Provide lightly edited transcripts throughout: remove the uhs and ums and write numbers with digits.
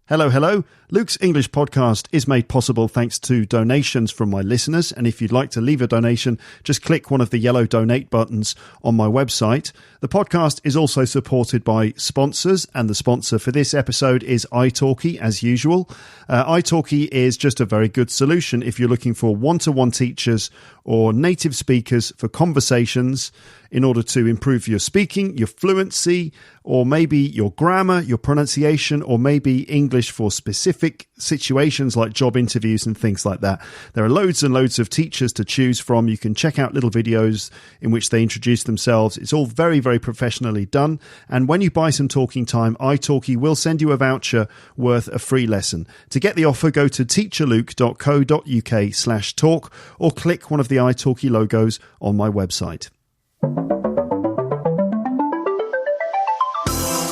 Hello, hello. Luke's English podcast is made possible thanks to donations from my listeners. And if you'd like to leave a donation, just click one of the yellow donate buttons on my website. The podcast is also supported by sponsors, and the sponsor for this episode is italki, as usual. Italki is just a very good solution if you're looking for one-to-one teachers or native speakers for conversations in order to improve your speaking, your fluency, or maybe your grammar, your pronunciation, or maybe English for specific situations like job interviews and things like that. There are loads and loads of teachers to choose from. You can check out little videos in which they introduce themselves. It's all very, very professionally done. And when you buy some talking time, italki will send you a voucher worth a free lesson. To get the offer, go to teacherluke.co.uk/talk or click one of the italki logos on my website.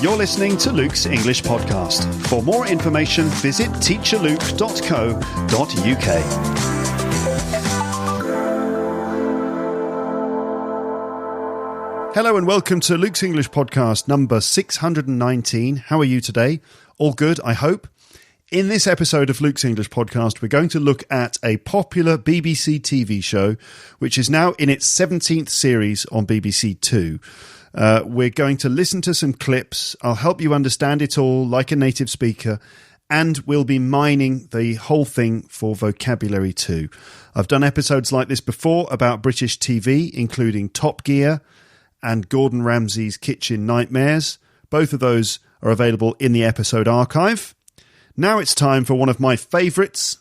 You're listening to Luke's English Podcast. For more information, visit teacherluke.co.uk. Hello and welcome to Luke's English Podcast number 619. How are you today? All good, I hope. In this episode of Luke's English Podcast, we're going to look at a popular BBC TV show, which is now in its 17th series on BBC Two. We're going to listen to some clips. I'll help you understand it all like a native speaker, and we'll be mining the whole thing for vocabulary too. I've done episodes like this before about British TV, including Top Gear and Gordon Ramsay's Kitchen Nightmares. Both of those are available in the episode archive. Now it's time for one of my favourites,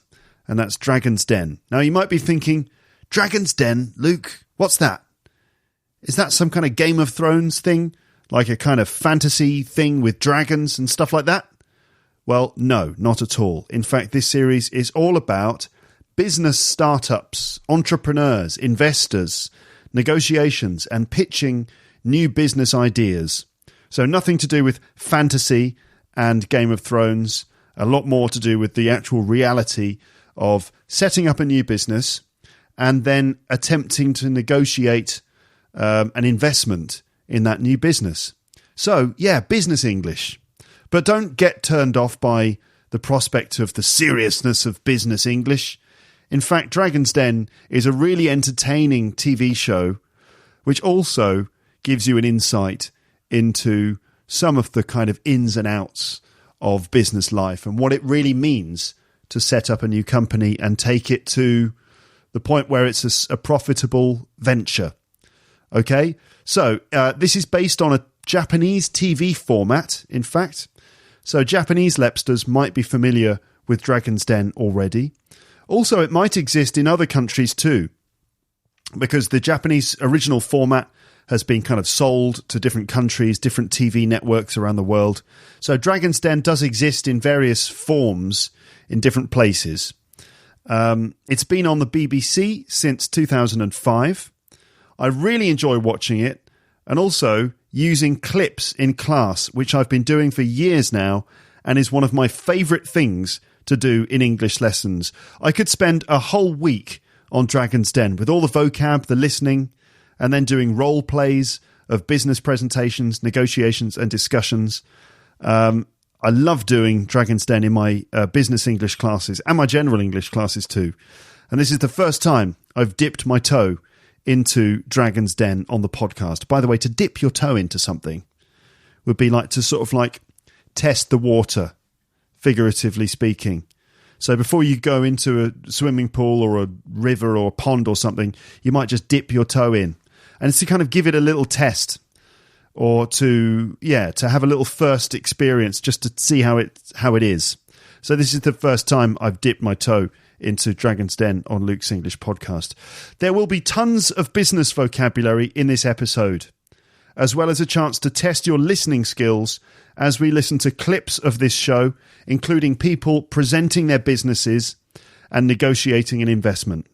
and that's Dragon's Den. Now you might be thinking, Dragon's Den, Luke, what's that? Is that some kind of Game of Thrones thing? Like a kind of fantasy thing with dragons and stuff like that? Well, no, not at all. In fact, this series is all about business startups, entrepreneurs, investors, negotiations, and pitching new business ideas. So nothing to do with fantasy and Game of Thrones, a lot more to do with the actual reality of setting up a new business and then attempting to negotiate an investment in that new business. So, yeah, business English. But don't get turned off by the prospect of the seriousness of business English. In fact, Dragon's Den is a really entertaining TV show, which also gives you an insight into some of the kind of ins and outs of business life and what it really means to set up a new company and take it to the point where it's a profitable venture. Okay, so this is based on a Japanese TV format, in fact. So Japanese lepsters might be familiar with Dragon's Den already. Also, it might exist in other countries too, because the Japanese original format has been kind of sold to different countries, different TV networks around the world. So Dragon's Den does exist in various forms in different places. It's been on the BBC since 2005. I really enjoy watching it and also using clips in class, which I've been doing for years now and is one of my favourite things to do in English lessons. I could spend a whole week on Dragon's Den with all the vocab, the listening, and then doing role plays of business presentations, negotiations, and discussions. I love doing Dragon's Den in my business English classes and my general English classes too. And this is the first time I've dipped my toe into Dragon's Den on the podcast. By the way, to dip your toe into something would be like to sort of like test the water, figuratively speaking. So before you go into a swimming pool or a river or a pond or something, you might just dip your toe in. And it's to kind of give it a little test or to have a little first experience just to see how it is. So this is the first time I've dipped my toe into Dragon's Den on Luke's English Podcast. There will be tons of business vocabulary in this episode, as well as a chance to test your listening skills as we listen to clips of this show, including people presenting their businesses and negotiating an investment.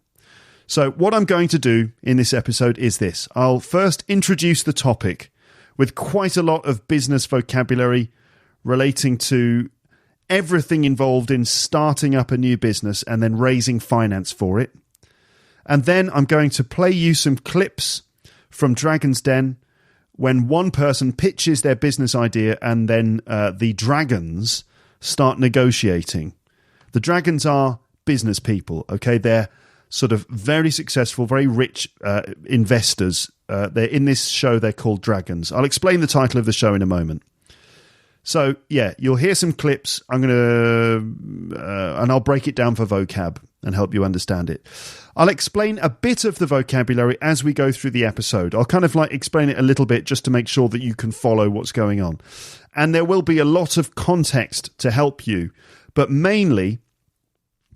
So what I'm going to do in this episode is this. I'll first introduce the topic with quite a lot of business vocabulary relating to everything involved in starting up a new business and then raising finance for it. And then I'm going to play you some clips from Dragon's Den when one person pitches their business idea and then the dragons start negotiating. The dragons are business people, okay? They're sort of very successful, very rich investors. They're in this show, they're called dragons. I'll explain the title of the show in a moment. So, yeah, you'll hear some clips. And I'll break it down for vocab and help you understand it. I'll explain a bit of the vocabulary as we go through the episode. I'll kind of like explain it a little bit just to make sure that you can follow what's going on. And there will be a lot of context to help you. But mainly,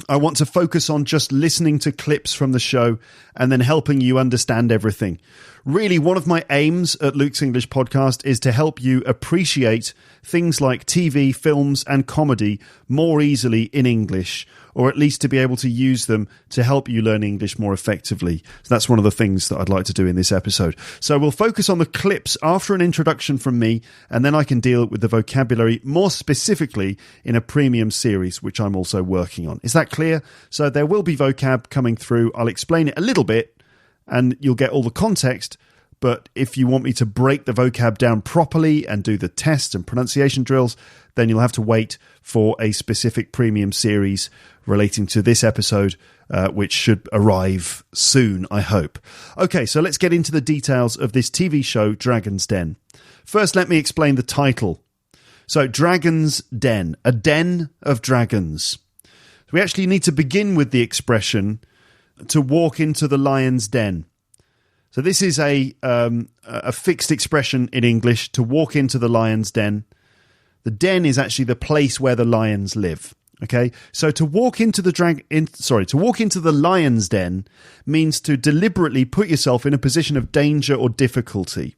I want to focus on just listening to clips from the show and then helping you understand everything. Really, one of my aims at Luke's English Podcast is to help you appreciate things like TV, films, and comedy more easily in English, or at least to be able to use them to help you learn English more effectively. So that's one of the things that I'd like to do in this episode. So we'll focus on the clips after an introduction from me, and then I can deal with the vocabulary more specifically in a premium series, which I'm also working on. Is that clear? So there will be vocab coming through. I'll explain it a little bit, and you'll get all the context. But if you want me to break the vocab down properly and do the tests and pronunciation drills, then you'll have to wait for a specific premium series relating to this episode, which should arrive soon, I hope. Okay, so let's get into the details of this TV show, Dragon's Den. First, let me explain the title. So, Dragon's Den, a den of dragons. We actually need to begin with the expression to walk into the lion's den. So this is a fixed expression in English, to walk into the lion's den. The den is actually the place where the lions live. Okay, so to walk into the lion's den means to deliberately put yourself in a position of danger or difficulty.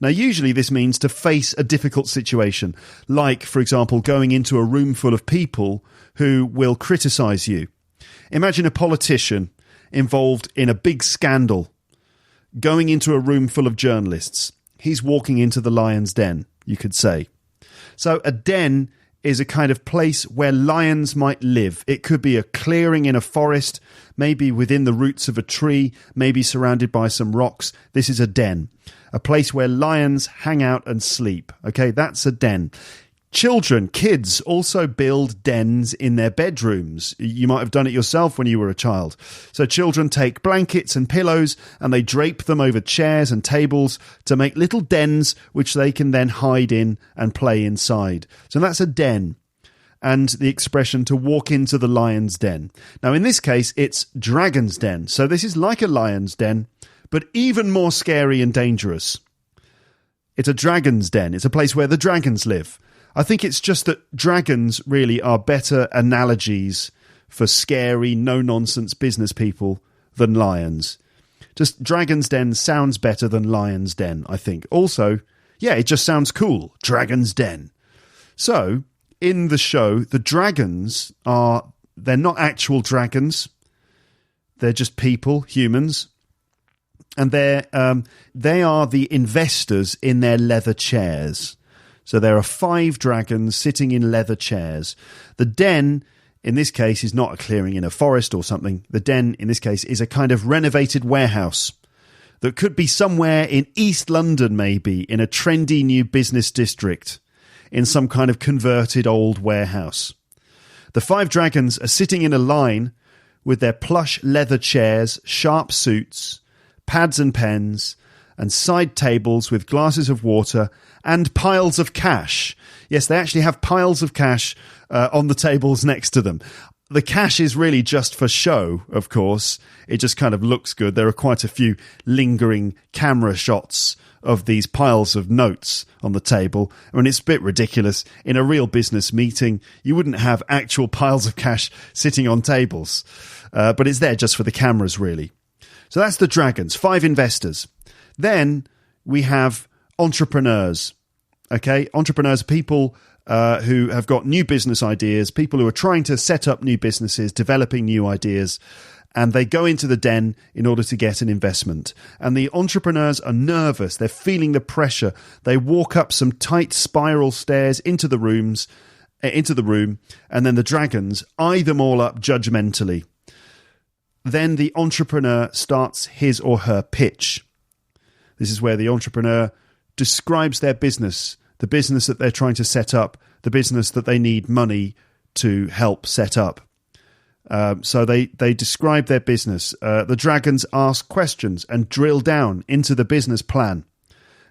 Now, usually this means to face a difficult situation, like, for example, going into a room full of people who will criticize you. Imagine a politician involved in a big scandal, going into a room full of journalists. He's walking into the lion's den, you could say. So a den is a kind of place where lions might live. It could be a clearing in a forest, maybe within the roots of a tree, maybe surrounded by some rocks. This is a den, a place where lions hang out and sleep. Okay, that's a den. Children, kids also build dens in their bedrooms. You might have done it yourself when you were a child. So children take blankets and pillows and they drape them over chairs and tables to make little dens which they can then hide in and play inside. So that's a den. And the expression to walk into the lion's den. Now in this case, it's Dragon's Den. So this is like a lion's den, but even more scary and dangerous. It's a dragon's den. It's a place where the dragons live. I think it's just that dragons really are better analogies for scary, no-nonsense business people than lions. Just Dragon's Den sounds better than Lion's Den, I think. Also, yeah, it just sounds cool. Dragon's Den. So, in the show, the dragons they're not actual dragons. They're just people, humans. And they are the investors in their leather chairs. So there are 5 dragons sitting in leather chairs. The den, in this case, is not a clearing in a forest or something. The den, in this case, is a kind of renovated warehouse that could be somewhere in East London, maybe, in a trendy new business district, in some kind of converted old warehouse. The 5 dragons are sitting in a line with their plush leather chairs, sharp suits, pads and pens, and side tables with glasses of water and piles of cash. Yes, they actually have piles of cash on the tables next to them. The cash is really just for show, of course. It just kind of looks good. There are quite a few lingering camera shots of these piles of notes on the table. I mean, it's a bit ridiculous. In a real business meeting, you wouldn't have actual piles of cash sitting on tables. But it's there just for the cameras, really. So that's the dragons, 5 investors. Then we have entrepreneurs. Okay, entrepreneurs are people who have got new business ideas, people who are trying to set up new businesses, developing new ideas, and they go into the den in order to get an investment. And the entrepreneurs are nervous. They're feeling the pressure. They walk up some tight spiral stairs into the room, and then the dragons eye them all up judgmentally. Then the entrepreneur starts his or her pitch. This is where the entrepreneur describes their business, the business that they're trying to set up, the business that they need money to help set up. So they describe their business. The dragons ask questions and drill down into the business plan.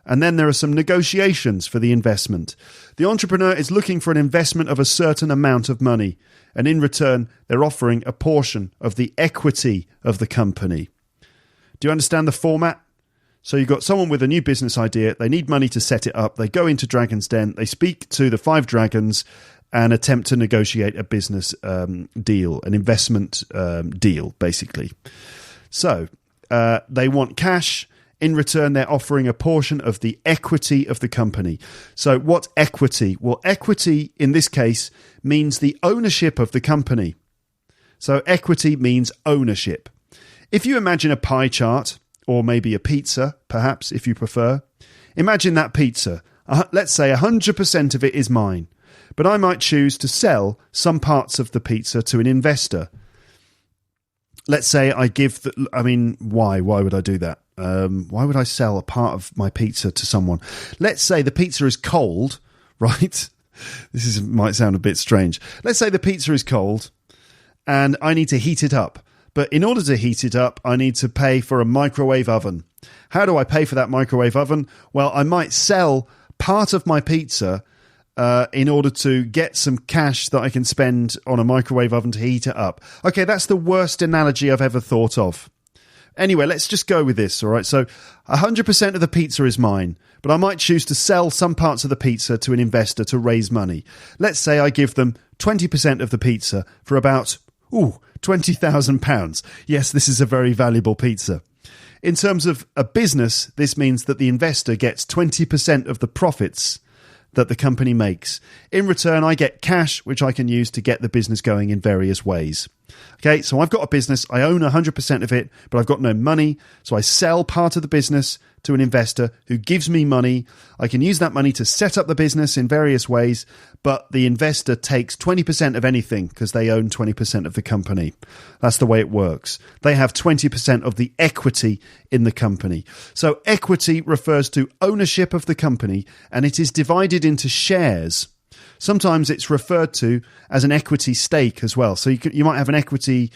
And then there are some negotiations for the investment. The entrepreneur is looking for an investment of a certain amount of money, and in return, they're offering a portion of the equity of the company. Do you understand the format? So you've got someone with a new business idea. They need money to set it up. They go into Dragon's Den. They speak to the 5 dragons and attempt to negotiate a business deal, an investment deal, basically. So they want cash. In return, they're offering a portion of the equity of the company. So what's equity? Well, equity in this case means the ownership of the company. So equity means ownership. If you imagine a pie chart, or maybe a pizza, perhaps, if you prefer, imagine that pizza. Let's say 100% of it is mine, but I might choose to sell some parts of the pizza to an investor. Let's say I give why? Why would I do that? Why would I sell a part of my pizza to someone? Let's say the pizza is cold, right? Might sound a bit strange. Let's say the pizza is cold and I need to heat it up. But in order to heat it up, I need to pay for a microwave oven. How do I pay for that microwave oven? Well, I might sell part of my pizza in order to get some cash that I can spend on a microwave oven to heat it up. Okay, that's the worst analogy I've ever thought of. Anyway, let's just go with this, all right? So 100% of the pizza is mine, but I might choose to sell some parts of the pizza to an investor to raise money. Let's say I give them 20% of the pizza for about, £20,000. Yes, this is a very valuable pizza. In terms of a business, this means that the investor gets 20% of the profits that the company makes. In return, I get cash, which I can use to get the business going in various ways. Okay, so I've got a business, I own 100% of it, but I've got no money, so I sell part of the business to an investor who gives me money. I can use that money to set up the business in various ways, but the investor takes 20% of anything because they own 20% of the company. That's the way it works. They have 20% of the equity in the company. So equity refers to ownership of the company, and it is divided into shares. Sometimes it's referred to as an equity stake as well. So you might have an equity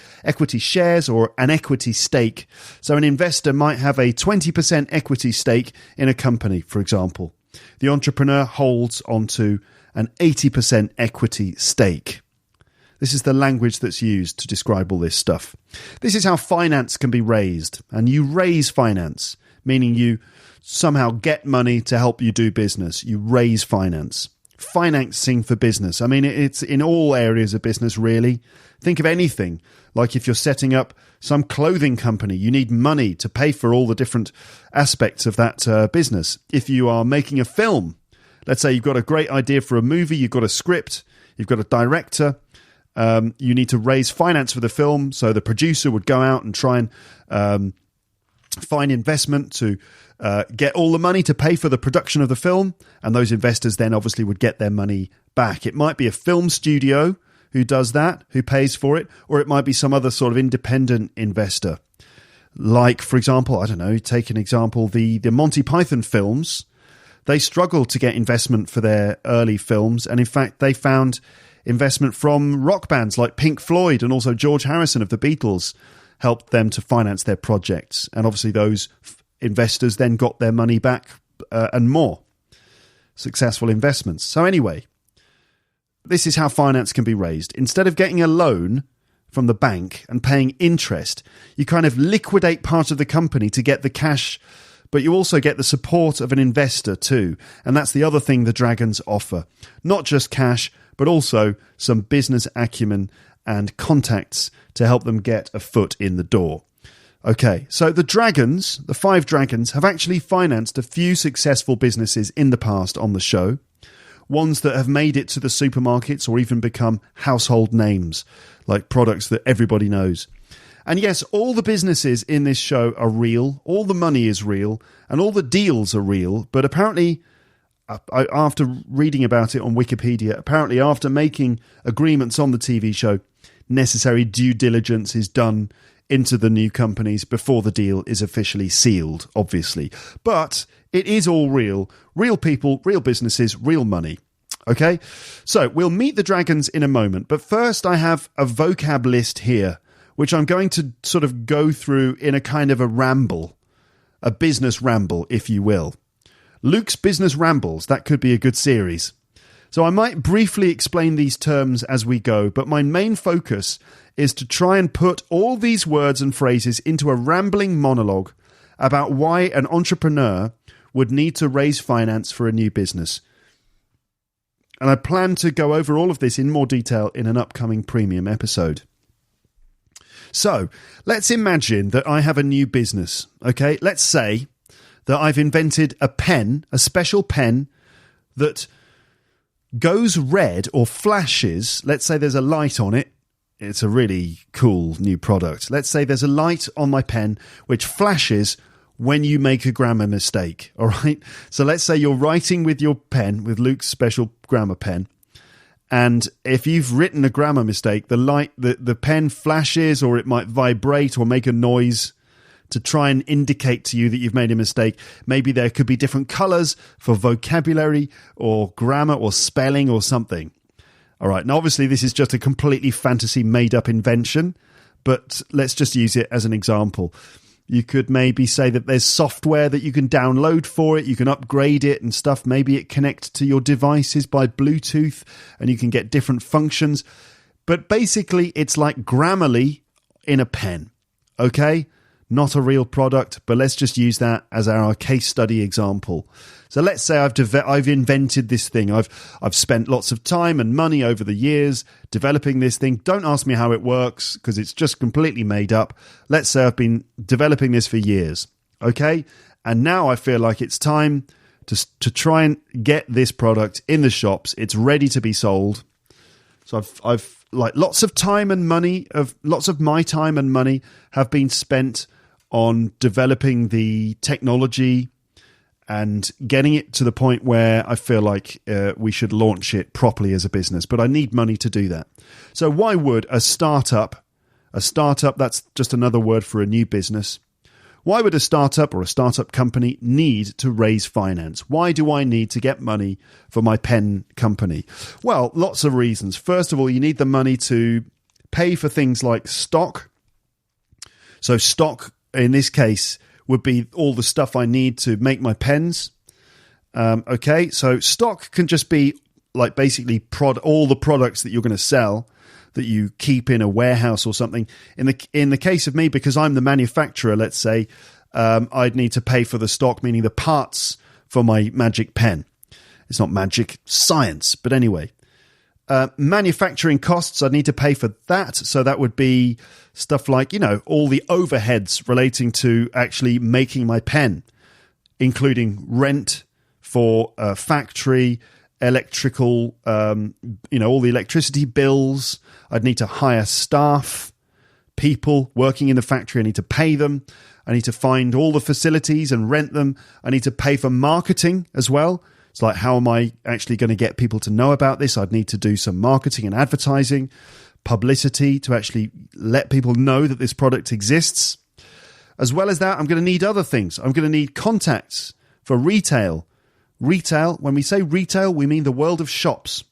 shares or an equity stake. So an investor might have a 20% equity stake in a company, for example. The entrepreneur holds onto an 80% equity stake. This is the language that's used to describe all this stuff. This is how finance can be raised. And you raise finance, meaning you somehow get money to help you do business. You raise finance. Financing for business. I mean, it's in all areas of business, really. Think of anything. Like if you're setting up some clothing company, you need money to pay for all the different aspects of that business. If you are making a film, let's say you've got a great idea for a movie, you've got a script, you've got a director, you need to raise finance for the film. So the producer would go out and try and find investment to get all the money to pay for the production of the film, and those investors then obviously would get their money back. It might be a film studio who does that, who pays for it, or it might be some other sort of independent investor. Like, for example, I don't know, take an example, the Monty Python films, they struggled to get investment for their early films, and in fact they found investment from rock bands like Pink Floyd and also George Harrison of the Beatles helped them to finance their projects, and obviously those investors then got their money back and more. Successful investments. So anyway, this is how finance can be raised. Instead of getting a loan from the bank and paying interest, you kind of liquidate part of the company to get the cash, but you also get the support of an investor too. And that's the other thing the dragons offer. Not just cash, but also some business acumen and contacts to help them get a foot in the door. Okay, so the dragons, the 5 dragons, have actually financed a few successful businesses in the past on the show. Ones that have made it to the supermarkets or even become household names, like products that everybody knows. And yes, all the businesses in this show are real, all the money is real, and all the deals are real, but apparently, after reading about it on Wikipedia, apparently after making agreements on the TV show, necessary due diligence is done into the new companies before the deal is officially sealed, obviously. But it is all real. Real people, real businesses, real money. Okay, so we'll meet the dragons in a moment, but first I have a vocab list here, which I'm going to sort of go through in a kind of a ramble, a business ramble, if you will. Luke's Business Rambles, that could be a good series. So I might briefly explain these terms as we go, but my main focus is to try and put all these words and phrases into a rambling monologue about why an entrepreneur would need to raise finance for a new business. And I plan to go over all of this in more detail in an upcoming premium episode. So let's imagine that I have a new business. Okay, let's say that I've invented a pen, a special pen that goes red or flashes. Let's say there's a light on it. It's a really cool new product. Let's say there's a light on my pen which flashes when you make a grammar mistake. All right. So let's say you're writing with your pen, with Luke's special grammar pen. And if you've written a grammar mistake, the pen flashes, or it might vibrate or make a noise to try and indicate to you that you've made a mistake. Maybe there could be different colors for vocabulary or grammar or spelling or something. All right. Now, obviously, this is just a completely fantasy made-up invention, but let's just use it as an example. You could maybe say that there's software that you can download for it. You can upgrade it and stuff. Maybe it connects to your devices by Bluetooth and you can get different functions. But basically, it's like Grammarly in a pen. Okay? Not a real product, but let's just use that as our case study example. So let's say I've invented this thing. I've spent lots of time and money over the years developing this thing. Don't ask me how it works because it's just completely made up. Let's say I've been developing this for years. Okay? And now I feel like it's time to try and get this product in the shops. It's ready to be sold. So I've like lots of time and money, lots of my time and money have been spent on developing the technology and getting it to the point where I feel like we should launch it properly as a business. But I need money to do that. So why would a startup, that's just another word for a new business, why would a startup or a startup company need to raise finance? Why do I need to get money for my pen company? Well, lots of reasons. First of all, you need the money to pay for things like stock. So stock, in this case, would be all the stuff I need to make my pens. Okay, so stock can just be like basically all the products that you're going to sell that you keep in a warehouse or something. In the case of me, because I'm the manufacturer, let's say, I'd need to pay for the stock, meaning the parts for my magic pen. It's not magic, science, but anyway. Manufacturing costs, I'd need to pay for that. So that would be stuff like, all the overheads relating to actually making my pen, including rent for a factory, electrical, all the electricity bills. I'd need to hire staff, people working in the factory. I need to pay them. I need to find all the facilities and rent them. I need to pay for marketing as well. It's like, how am I actually going to get people to know about this? I'd need to do some marketing and advertising, publicity to actually let people know that this product exists. As well as that, I'm going to need other things. I'm going to need contacts for retail. Retail, when we say retail, we mean the world of shops.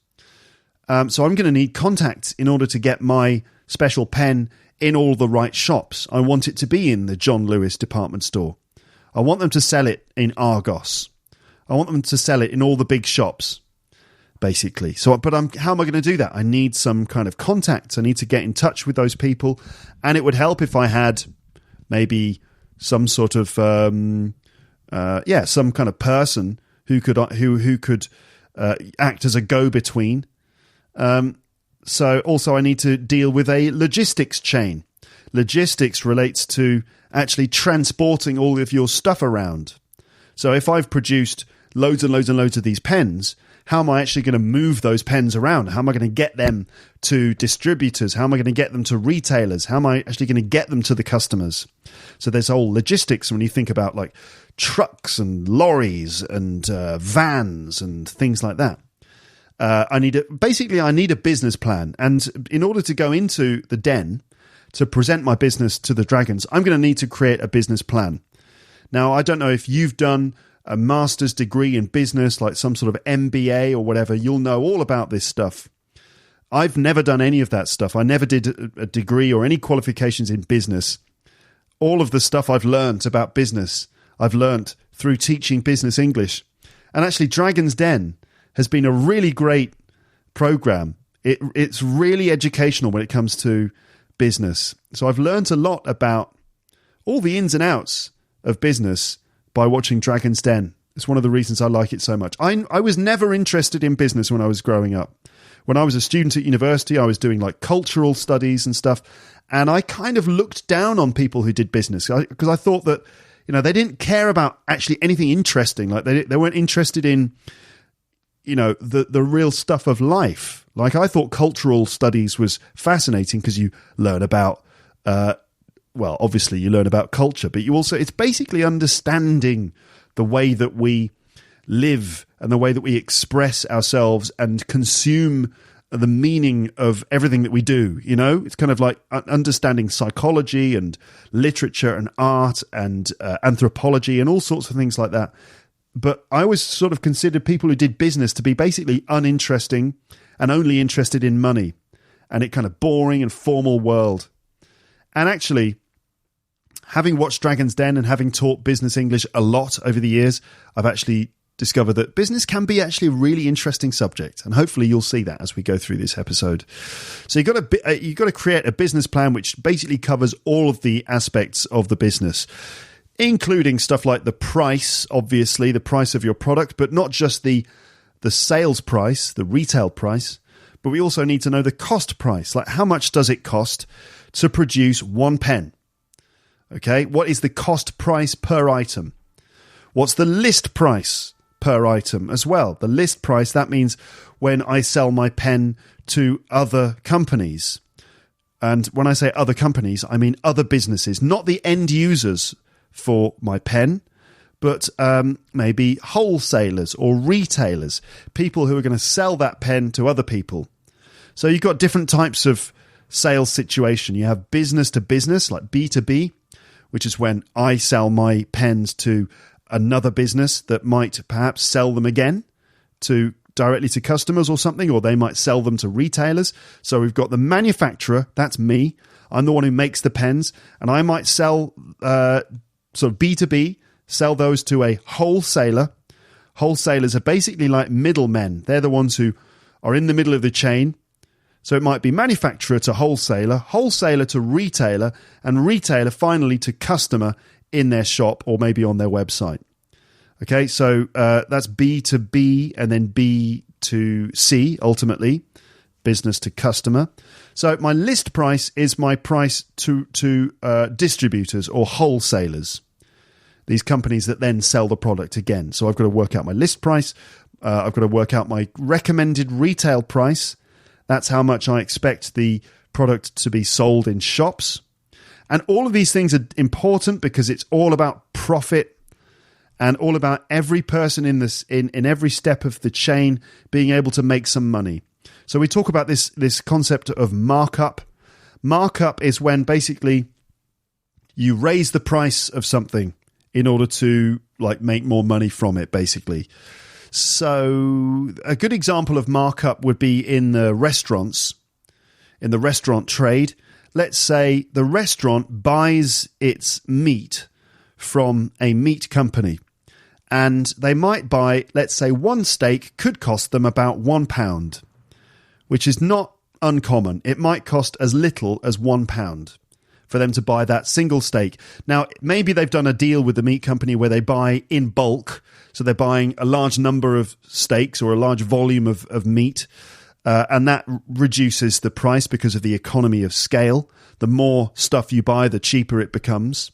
So I'm going to need contacts in order to get my special pen in all the right shops. I want it to be in the John Lewis department store. I want them to sell it in Argos. I want them to sell it in all the big shops, basically. So, how am I going to do that? I need some kind of contacts. I need to get in touch with those people. And it would help if I had maybe some sort of, some kind of person who could act as a go-between. So also I need to deal with a logistics chain. Logistics relates to actually transporting all of your stuff around. So if I've produced loads and loads and loads of these pens, how am I actually going to move those pens around? How am I going to get them to distributors? How am I going to get them to retailers? How am I actually going to get them to the customers? So there's whole logistics when you think about like trucks and lorries and vans and things like that. I need a business plan. And in order to go into the den to present my business to the dragons, I'm going to need to create a business plan. Now, I don't know if you've done a master's degree in business, like some sort of MBA or whatever, you'll know all about this stuff. I've never done any of that stuff. I never did a degree or any qualifications in business. All of the stuff I've learned about business, I've learned through teaching business English. And actually, Dragon's Den has been a really great program. It's really educational when it comes to business. So I've learned a lot about all the ins and outs of business by watching Dragon's Den. It's one of the reasons I like it so much. I was never interested in business when I was growing up. When I was a student at university, I was doing like cultural studies and stuff. And I kind of looked down on people who did business because I thought that, they didn't care about actually anything interesting. Like they weren't interested in, the real stuff of life. Like I thought cultural studies was fascinating because you learn about, obviously you learn about culture, but it's basically understanding the way that we live and the way that we express ourselves and consume the meaning of everything that we do. It's kind of like understanding psychology and literature and art and anthropology and all sorts of things like that. But I always sort of considered people who did business to be basically uninteresting and only interested in money and it kind of boring and formal world. And actually, having watched Dragon's Den and having taught business English a lot over the years, I've actually discovered that business can be actually a really interesting subject. And hopefully you'll see that as we go through this episode. So you've got to create a business plan which basically covers all of the aspects of the business, including stuff like the price, obviously, the price of your product, but not just the sales price, the retail price, but we also need to know the cost price. Like how much does it cost to produce one pen? Okay, what is the cost price per item? What's the list price per item as well? The list price, that means when I sell my pen to other companies. And when I say other companies, I mean other businesses, not the end users for my pen, but maybe wholesalers or retailers, people who are going to sell that pen to other people. So you've got different types of sales situation. You have business to business, like B2B, which is when I sell my pens to another business that might perhaps sell them again directly to customers or something, or they might sell them to retailers. So we've got the manufacturer, that's me. I'm the one who makes the pens, and I might sell sort of B2B, sell those to a wholesaler. Wholesalers are basically like middlemen. They're the ones who are in the middle of the chain. So it might be manufacturer to wholesaler, wholesaler to retailer, and retailer finally to customer in their shop or maybe on their website. Okay, so that's B to B and then B to C, ultimately, business to customer. So my list price is my price to distributors or wholesalers, these companies that then sell the product again. So I've got to work out my list price. I've got to work out my recommended retail price. That's how much I expect the product to be sold in shops. And all of these things are important because it's all about profit and all about every person in every step of the chain being able to make some money. So we talk about this concept of markup. Markup is when basically you raise the price of something in order to make more money from it, basically. So a good example of markup would be in the restaurants, in the restaurant trade. Let's say the restaurant buys its meat from a meat company, and they might buy, let's say, one steak could cost them about £1, which is not uncommon. It might cost as little as £1 for them to buy that single steak. Now, maybe they've done a deal with the meat company where they buy in bulk, so they're buying a large number of steaks or a large volume of meat, and that reduces the price because of the economy of scale. The more stuff you buy, the cheaper it becomes.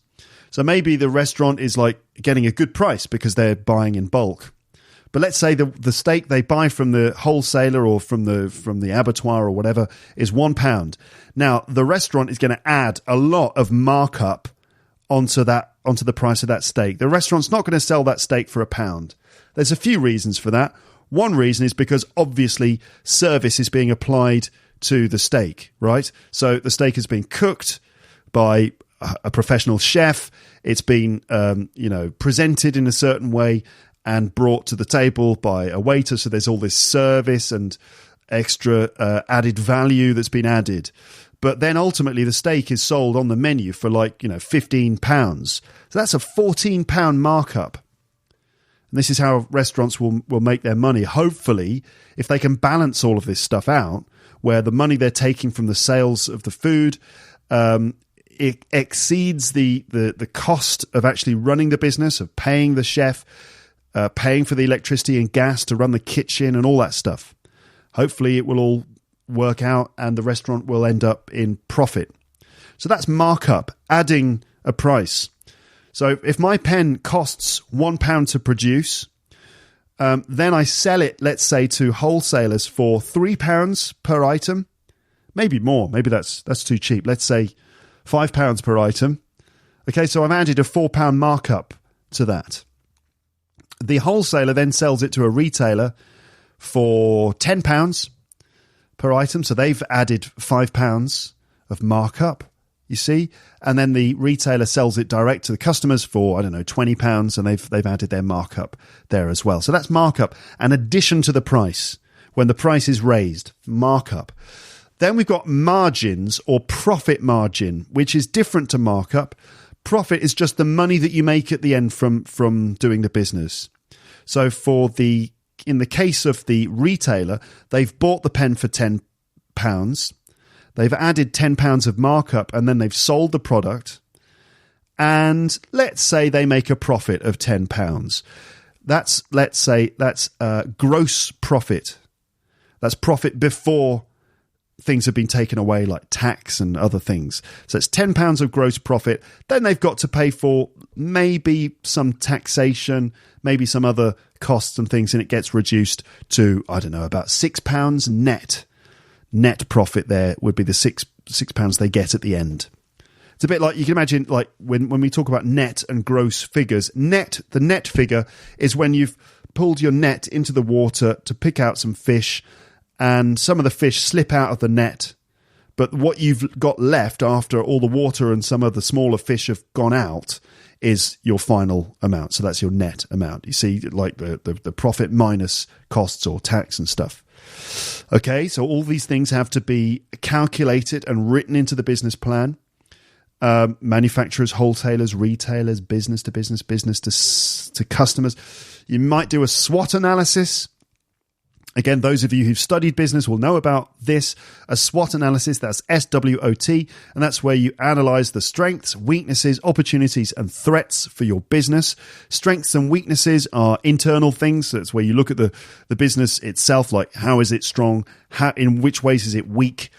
So maybe the restaurant is getting a good price because they're buying in bulk. But let's say the steak they buy from the wholesaler or from the abattoir or whatever is £1. Now, the restaurant is going to add a lot of markup onto the price of that steak. The restaurant's not going to sell that steak for £1. There's a few reasons for that. One reason is because obviously service is being applied to the steak, right? So the steak has been cooked by a professional chef. It's been, presented in a certain way and brought to the table by a waiter. So there's all this service and extra added value that's been added. But then ultimately the steak is sold on the menu for £15. So that's a £14 markup. And this is how restaurants will make their money. Hopefully, if they can balance all of this stuff out, where the money they're taking from the sales of the food it exceeds the cost of actually running the business, of paying the chef, paying for the electricity and gas to run the kitchen and all that stuff. Hopefully it will all work out and the restaurant will end up in profit. So that's markup, adding a price. So if my pen costs £1 to produce, then I sell it, let's say, to wholesalers for £3 per item, maybe more. Maybe that's too cheap. Let's say £5 per item. Okay, so I've added a £4 markup to that. The wholesaler then sells it to a retailer for £10 per item. So they've added £5 of markup, you see, and then the retailer sells it direct to the customers for, I don't know, £20, and they've added their markup there as well. So that's markup, an addition to the price. When the price is raised, markup. Then we've got margins or profit margin, which is different to markup. Profit is just the money that you make at the end from doing the business. So in the case of the retailer, they've bought the pen for £10. They've added £10 of markup and then they've sold the product. And let's say they make a profit of £10. That's gross profit. That's profit before things have been taken away, like tax and other things. So it's £10 of gross profit. Then they've got to pay for maybe some taxation, maybe some other costs and things, and it gets reduced to, I don't know, about £6 net. Net profit there would be the £6 they get at the end. It's a bit like, you can imagine, like when we talk about net and gross figures. The net figure is when you've pulled your net into the water to pick out some fish, and some of the fish slip out of the net, but what you've got left after all the water and some of the smaller fish have gone out is your final amount. So that's your net amount. You see, like the profit minus costs or tax and stuff. Okay, so all these things have to be calculated and written into the business plan. Manufacturers, wholesalers, retailers, business to business, business to customers. You might do a SWOT analysis. Again, those of you who've studied business will know about this. A SWOT analysis, that's SWOT, and that's where you analyze the strengths, weaknesses, opportunities, and threats for your business. Strengths and weaknesses are internal things. So that's where you look at the business itself, like how is it strong, in which ways is it weak.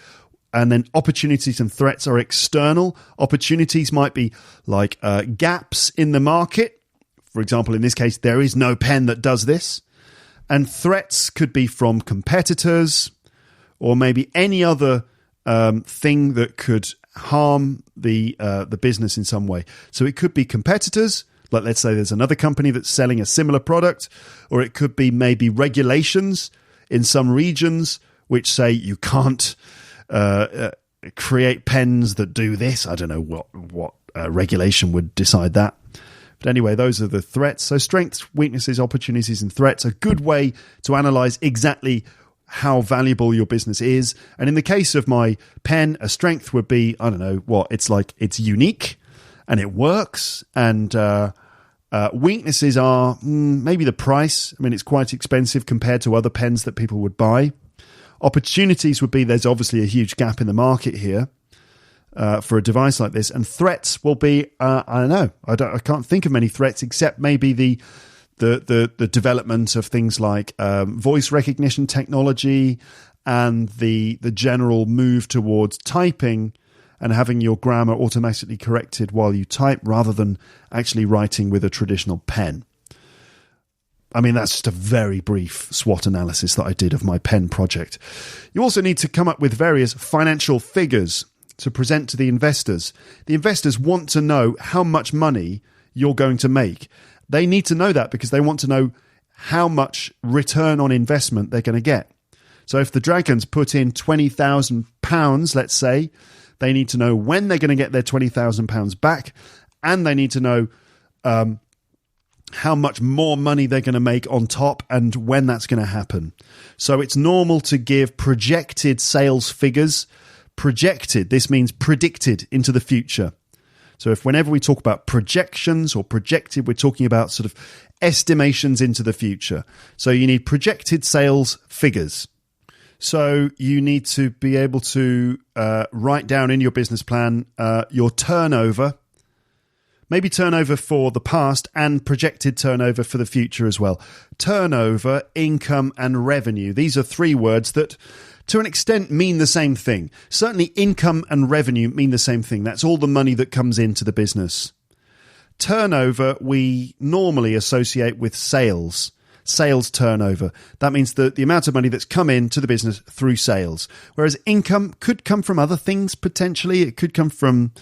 And then opportunities and threats are external. Opportunities might be like gaps in the market. For example, in this case, there is no pen that does this. And threats could be from competitors or maybe any other thing that could harm the business in some way. So it could be competitors, like let's say there's another company that's selling a similar product, or it could be maybe regulations in some regions which say you can't create pens that do this. I don't know what regulation would decide that. But anyway, those are the threats. So strengths, weaknesses, opportunities, and threats, a good way to analyze exactly how valuable your business is. And in the case of my pen, a strength would be, I don't know, it's unique and it works. And weaknesses are maybe the price. I mean, it's quite expensive compared to other pens that people would buy. Opportunities would be there's obviously a huge gap in the market here. For a device like this, and threats will be I don't know. I can't think of many threats except maybe the development of things like voice recognition technology and the general move towards typing and having your grammar automatically corrected while you type rather than actually writing with a traditional pen. I mean, that's just a very brief SWOT analysis that I did of my pen project. You also need to come up with various financial figures to present to the investors. The investors want to know how much money you're going to make. They need to know that because they want to know how much return on investment they're going to get. So if the Dragons put in £20,000, let's say, They need to know when they're going to get their £20,000 back, and they need to know how much more money they're going to make on top and when that's going to happen. So it's normal to give projected sales figures. Projected, this means predicted into the future. So if whenever we talk about projections or projected, we're talking about sort of estimations into the future. So you need projected sales figures. So you need to be able to write down in your business plan your turnover, maybe turnover for the past and projected turnover for the future as well. Turnover, income, and revenue. These are three words that, to an extent, mean the same thing. Certainly, income and revenue mean the same thing. That's all the money that comes into the business. Turnover, we normally associate with sales turnover. That means the amount of money that's come into the business through sales. Whereas income could come from other things, potentially. It could come from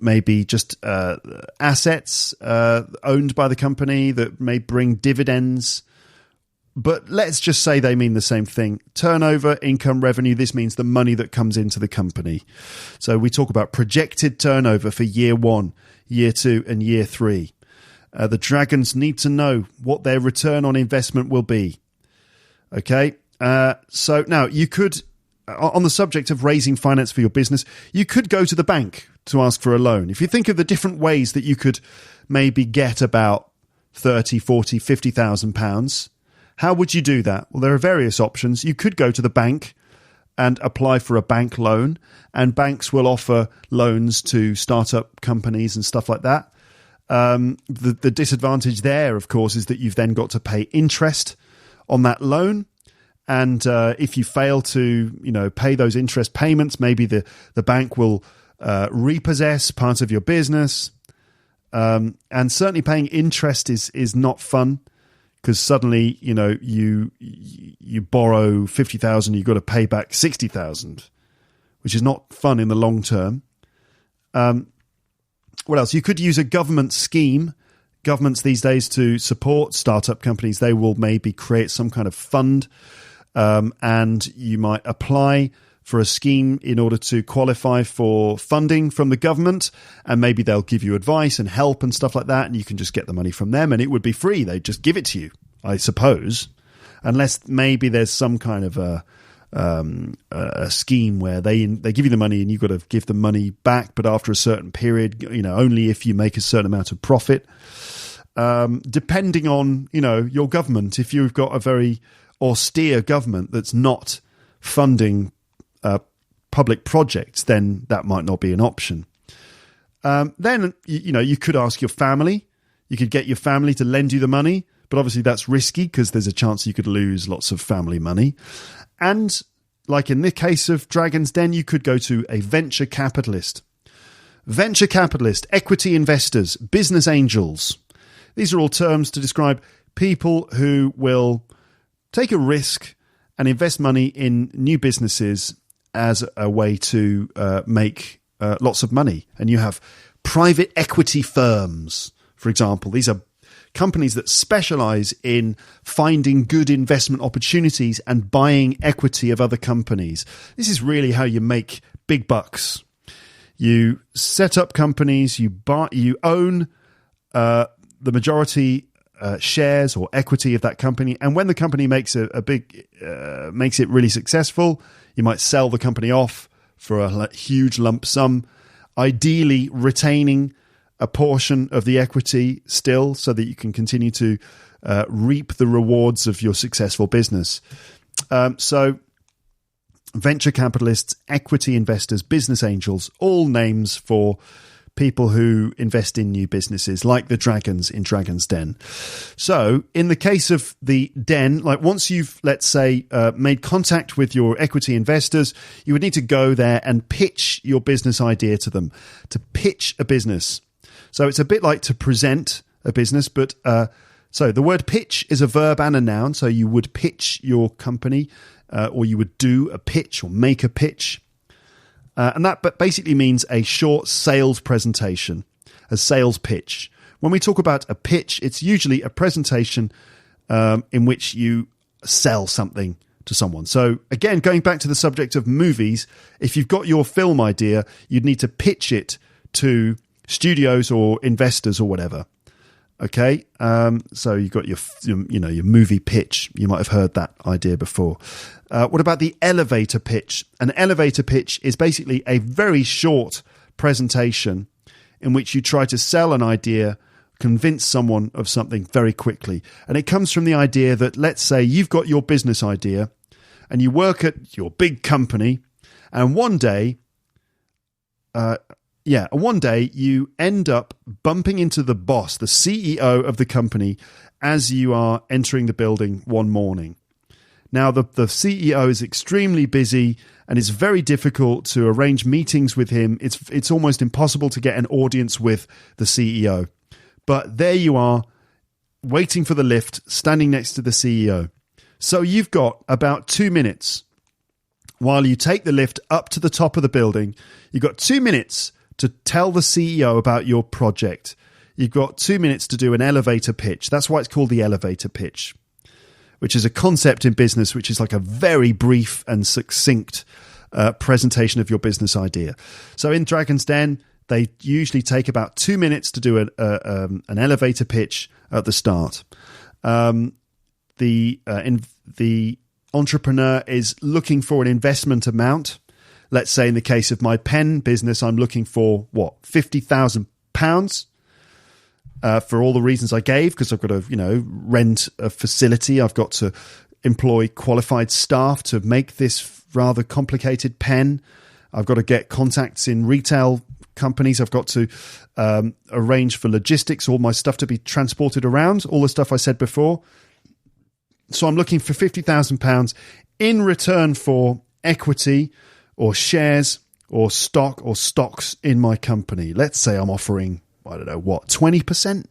maybe just assets owned by the company that may bring dividends. But let's just say they mean the same thing. Turnover, income, revenue, this means the money that comes into the company. So we talk about projected turnover for year 1, year 2, and year 3. The dragons need to know what their return on investment will be. Okay, so now you could, on the subject of raising finance for your business, you could go to the bank to ask for a loan. If you think of the different ways that you could maybe get about 30, 40, 50,000 pounds, how would you do that? Well, there are various options. You could go to the bank and apply for a bank loan, and banks will offer loans to startup companies and stuff like that. The disadvantage there, of course, is that you've then got to pay interest on that loan. And if you fail to, pay those interest payments, maybe the bank will repossess part of your business. And certainly paying interest is not fun, because suddenly, you borrow 50,000, you've got to pay back 60,000, which is not fun in the long term. What else? You could use a government scheme. Governments these days, to support startup companies, they will maybe create some kind of fund, and you might apply for a scheme in order to qualify for funding from the government, and maybe they'll give you advice and help and stuff like that, and you can just get the money from them, and it would be free. They'd just give it to you, I suppose, unless maybe there's some kind of a scheme where they give you the money and you've got to give the money back, but after a certain period, only if you make a certain amount of profit. Depending on, your government, if you've got a very austere government that's not funding public projects, then that might not be an option. Then, you could ask your family. You could get your family to lend you the money, but obviously that's risky because there's a chance you could lose lots of family money. And like in the case of Dragon's Den, you could go to a venture capitalist. Venture capitalist, equity investors, business angels. These are all terms to describe people who will take a risk and invest money in new businesses as a way to make lots of money. And you have private equity firms, for example. These are companies that specialize in finding good investment opportunities and buying equity of other companies. This is really how you make big bucks. You set up companies, you own the majority shares or equity of that company, and when the company makes makes it really successful, you might sell the company off for a huge lump sum, ideally retaining a portion of the equity still, so that you can continue to reap the rewards of your successful business. So venture capitalists, equity investors, business angels, all names for people who invest in new businesses, like the dragons in Dragon's Den. So in the case of the den, like once you've, let's say, made contact with your equity investors, you would need to go there and pitch your business idea to them, to pitch a business. So it's a bit like to present a business, but so the word pitch is a verb and a noun. So you would pitch your company, or you would do a pitch or make a pitch. And that basically means a short sales presentation, a sales pitch. When we talk about a pitch, it's usually a presentation in which you sell something to someone. So again, going back to the subject of movies, if you've got your film idea, you'd need to pitch it to studios or investors or whatever. Okay, so you've got your movie pitch. You might have heard that idea before. What about the elevator pitch? An elevator pitch is basically a very short presentation in which you try to sell an idea, convince someone of something very quickly. And it comes from the idea that, let's say you've got your business idea and you work at your big company, and one day you end up bumping into the boss, the CEO of the company, as you are entering the building one morning. Now, the CEO is extremely busy and it's very difficult to arrange meetings with him. It's almost impossible to get an audience with the CEO. But there you are, waiting for the lift, standing next to the CEO. So you've got about 2 minutes while you take the lift up to the top of the building. You've got 2 minutes to tell the CEO about your project. You've got 2 minutes to do an elevator pitch. That's why it's called the elevator pitch, which is a concept in business, which is like a very brief and succinct presentation of your business idea. So in Dragon's Den, they usually take about 2 minutes to do an elevator pitch at the start. The entrepreneur is looking for an investment amount. Let's say in the case of my pen business, I'm looking for £50,000 for all the reasons I gave, because I've got to, rent a facility. I've got to employ qualified staff to make this rather complicated pen. I've got to get contacts in retail companies. I've got to arrange for logistics, all my stuff to be transported around, all the stuff I said before. So I'm looking for £50,000 in return for equity or shares or stock or stocks in my company. Let's say I'm offering, 20%?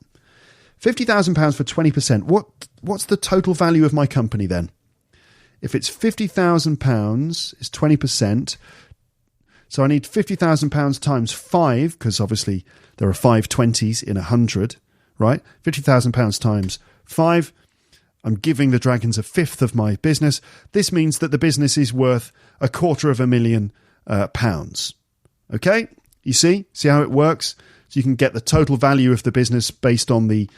£50,000 for 20%. What's the total value of my company then? If it's £50,000, it's 20%. So I need £50,000 times 5, because obviously there are 5 20s in 100, right? £50,000 times 5. I'm giving the Dragons a fifth of my business. This means that the business is worth £250,000. Okay? You see how it works? So you can get the total value of the business based on the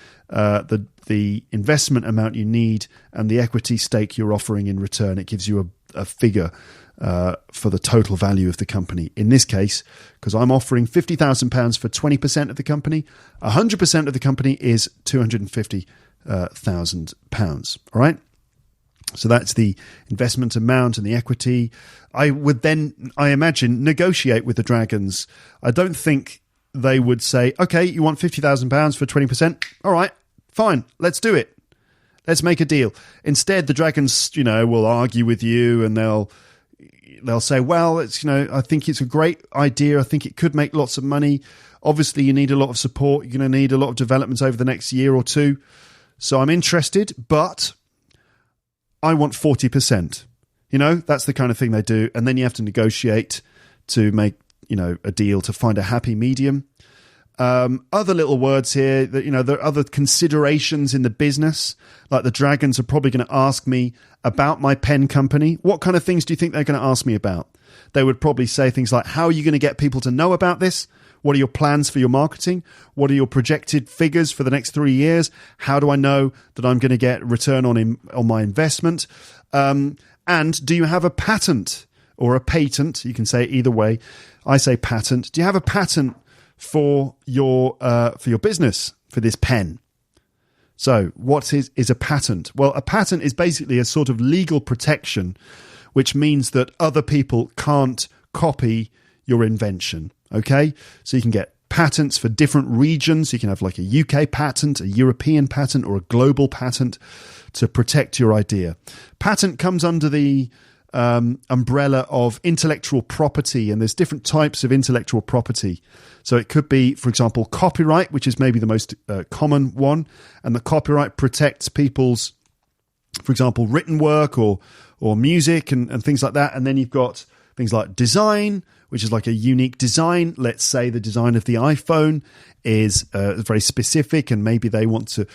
investment amount you need and the equity stake you're offering in return. It gives you a figure for the total value of the company. In this case, because I'm offering £50,000 for 20% of the company, 100% of the company is £250,000. All right. So that's the investment amount and the equity. I would then, I imagine, negotiate with the Dragons. I don't think they would say, okay, you want £50,000 for 20%? All right, fine, let's do it. Let's make a deal. Instead, the Dragons, will argue with you, and they'll say, well, it's, I think it's a great idea. I think it could make lots of money. Obviously, you need a lot of support. You're going to need a lot of developments over the next year or two. So I'm interested, but I want 40%. That's the kind of thing they do. And then you have to negotiate to make, a deal, to find a happy medium. Other little words here that, there are other considerations in the business. Like the Dragons are probably going to ask me about my pen company. What kind of things do you think they're going to ask me about? They would probably say things like, how are you going to get people to know about this? What are your plans for your marketing? What are your projected figures for the next 3 years? How do I know that I'm going to get return on my investment? And do you have a patent or a patent? You can say it either way. I say patent. Do you have a patent for your business, for this pen? So what is a patent? Well, a patent is basically a sort of legal protection, which means that other people can't copy your invention. Okay, so you can get patents for different regions. You can have like a UK patent, a European patent, or a global patent to protect your idea. Patent comes under the umbrella of intellectual property, and there's different types of intellectual property. So it could be, for example, copyright, which is maybe the most common one, and the copyright protects people's, for example, written work or music and things like that. And then you've got Things like design, which is like a unique design. Let's say the design of the iPhone is very specific, and maybe they want to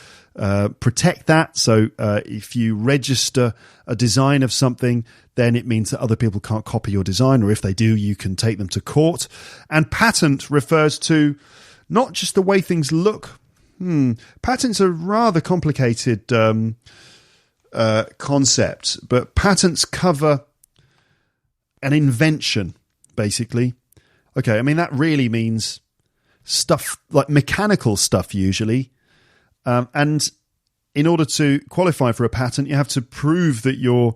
protect that. So if you register a design of something, then it means that other people can't copy your design, or if they do, you can take them to court. And patent refers to not just the way things look. Patents are rather complicated concept, but patents cover an invention, basically. Okay, I mean, that really means stuff like mechanical stuff usually. And in order to qualify for a patent, you have to prove that your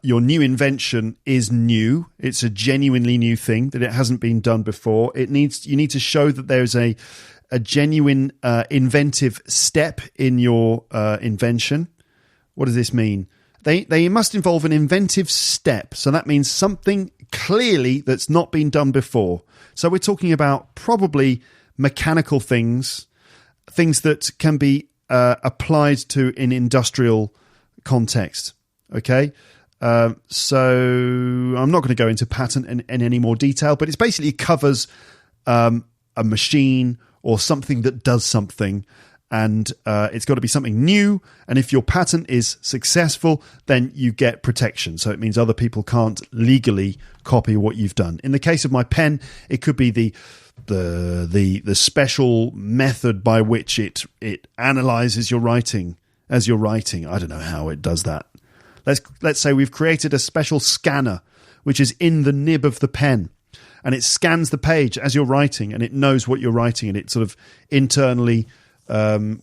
new invention is new. It's a genuinely new thing, that it hasn't been done before. You need to show that there's a genuine inventive step in your invention. What does this mean? They must involve an inventive step. So that means something clearly that's not been done before. So we're talking about probably mechanical things that can be applied to an industrial context. Okay. So I'm not going to go into patent in any more detail, but it basically covers a machine or something that does something. And it's got to be something new. And if your patent is successful, then you get protection. So it means other people can't legally copy what you've done. In the case of my pen, it could be the special method by which it analyzes your writing as you're writing. I don't know how it does that. Let's say we've created a special scanner which is in the nib of the pen, and it scans the page as you're writing, and it knows what you're writing, and it sort of internally works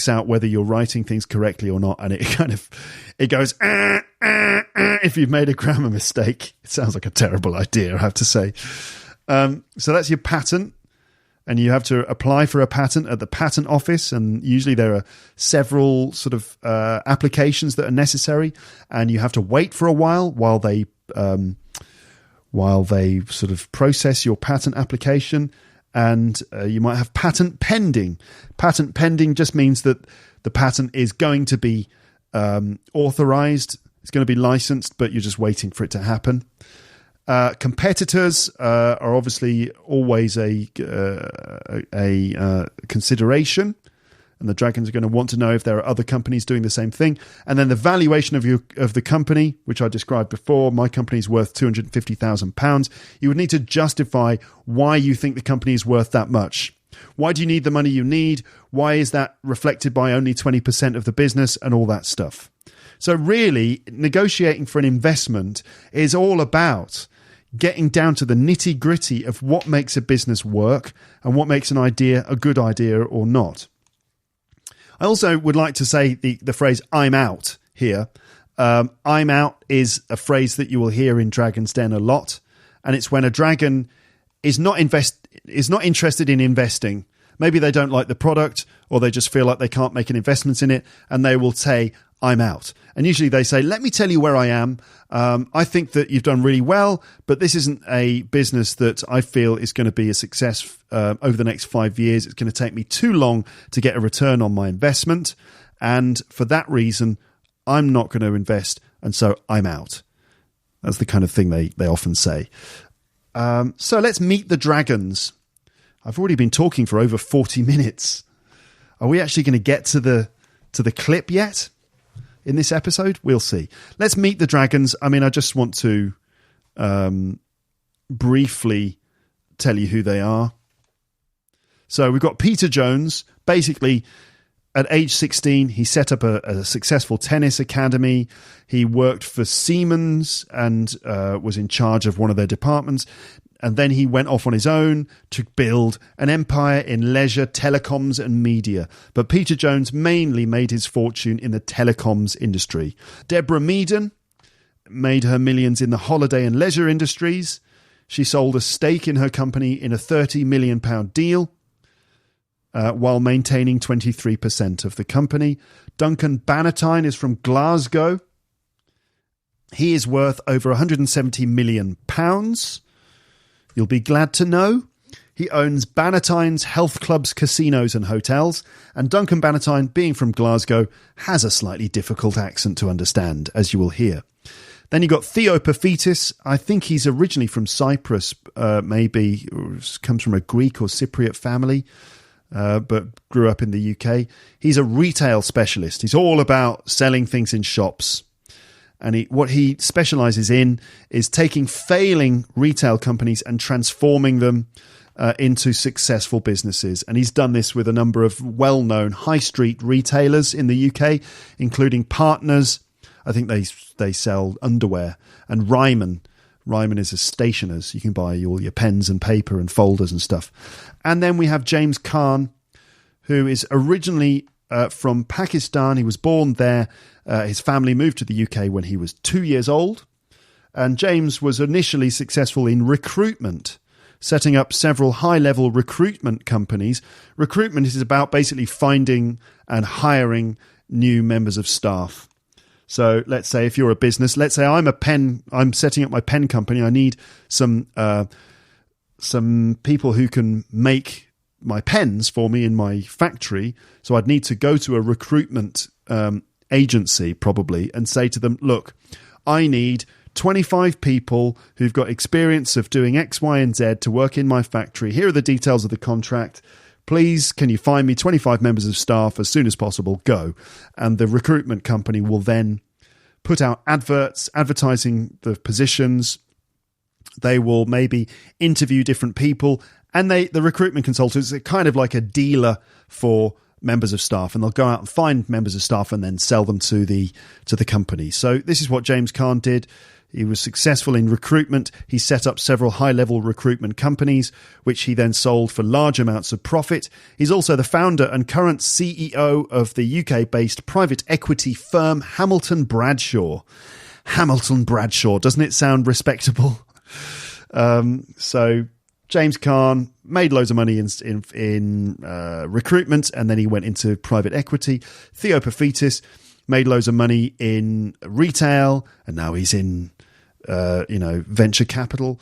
out whether you're writing things correctly or not, and it goes if you've made a grammar mistake. It sounds like a terrible idea, I have to say. So that's your patent, and you have to apply for a patent at the patent office, and usually there are several sort of applications that are necessary, and you have to wait for a while they sort of process your patent application. And you might have patent pending. Patent pending just means that the patent is going to be authorized. It's going to be licensed, but you're just waiting for it to happen. Competitors are obviously always a consideration, and the dragons are going to want to know if there are other companies doing the same thing. And then the valuation of the company, which I described before. My company is worth £250,000. You would need to justify why you think the company is worth that much. Why do you need the money you need? Why is that reflected by only 20% of the business, and all that stuff? So really, negotiating for an investment is all about getting down to the nitty-gritty of what makes a business work and what makes an idea a good idea or not. I also would like to say the phrase "I'm out" here. "I'm out" is a phrase that you will hear in Dragon's Den a lot, and it's when a dragon is not interested in investing. Maybe they don't like the product, or they just feel like they can't make an investment in it, and they will say, "I'm out." And usually they say, "Let me tell you where I am. I think that you've done really well, but this isn't a business that I feel is going to be a success over the next 5 years. It's going to take me too long to get a return on my investment. And for that reason, I'm not going to invest. And so I'm out." That's the kind of thing they often say. So let's meet the dragons. I've already been talking for over 40 minutes. Are we actually going to get to the clip yet in this episode? We'll see. Let's meet the dragons. I mean, I just want to briefly tell you who they are. So we've got Peter Jones. Basically, at age 16, he set up a successful tennis academy. He worked for Siemens and was in charge of one of their departments. And then he went off on his own to build an empire in leisure, telecoms and media. But Peter Jones mainly made his fortune in the telecoms industry. Deborah Meaden made her millions in the holiday and leisure industries. She sold a stake in her company in a £30 million deal while maintaining 23% of the company. Duncan Bannatyne is from Glasgow. He is worth over £170 million. You'll be glad to know he owns Bannatyne's health clubs, casinos and hotels, and Duncan Bannatyne, being from Glasgow, has a slightly difficult accent to understand, as you will hear. Then you got Theo Paphitis. I think he's originally from Cyprus, maybe comes from a Greek or Cypriot family, but grew up in the UK. He's a retail specialist. He's all about selling things in shops. And what he specializes in is taking failing retail companies and transforming them into successful businesses. And he's done this with a number of well-known high street retailers in the UK, including Partners. I think they sell underwear, and Ryman. Ryman is a stationer's. You can buy all your pens and paper and folders and stuff. And then we have James Khan, who is originally from Pakistan. He was born there. His family moved to the UK when he was 2 years old. And James was initially successful in recruitment, setting up several high-level recruitment companies. Recruitment is about basically finding and hiring new members of staff. So let's say if you're a business, let's say I'm setting up my pen company. I need some people who can make my pens for me in my factory. So I'd need to go to a recruitment agency probably and say to them, look, I need 25 people who've got experience of doing X, Y, and Z to work in my factory. Here are the details of the contract. Please, can you find me 25 members of staff as soon as possible? Go. And the recruitment company will then put out adverts advertising the positions. They will maybe interview different people. And the recruitment consultants are kind of like a dealer for members of staff. And they'll go out and find members of staff and then sell them to the company. So this is what James Khan did. He was successful in recruitment. He set up several high-level recruitment companies, which he then sold for large amounts of profit. He's also the founder and current CEO of the UK-based private equity firm Hamilton Bradshaw. Hamilton Bradshaw, doesn't it sound respectable? So James Khan made loads of money in recruitment, and then he went into private equity. Theo Paphitis made loads of money in retail, and now he's in venture capital.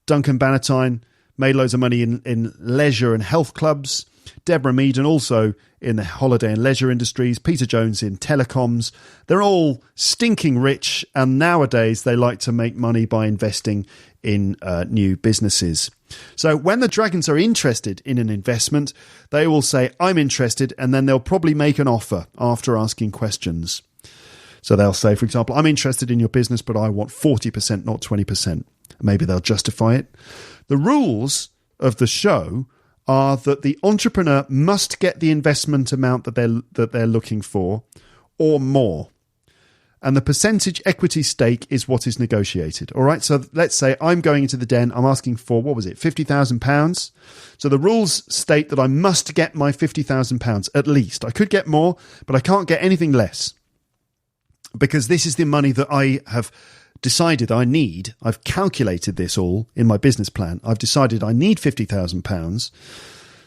Duncan Bannatyne made loads of money in leisure and health clubs. Deborah Meaden also in the holiday and leisure industries. Peter Jones in telecoms. They're all stinking rich, and nowadays they like to make money by investing in new businesses. So when the dragons are interested in an investment, they will say, I'm interested, and then they'll probably make an offer after asking questions. So they'll say, for example, I'm interested in your business, but I want 40%, not 20%. Maybe they'll justify it. The rules of the show are that the entrepreneur must get the investment amount that they're looking for or more. And the percentage equity stake is what is negotiated. All right. So let's say I'm going into the den. I'm asking for, what was it, £50,000? So the rules state that I must get my £50,000 at least. I could get more, but I can't get anything less, because this is the money that I have decided I need. I've calculated this all in my business plan. I've decided I need £50,000.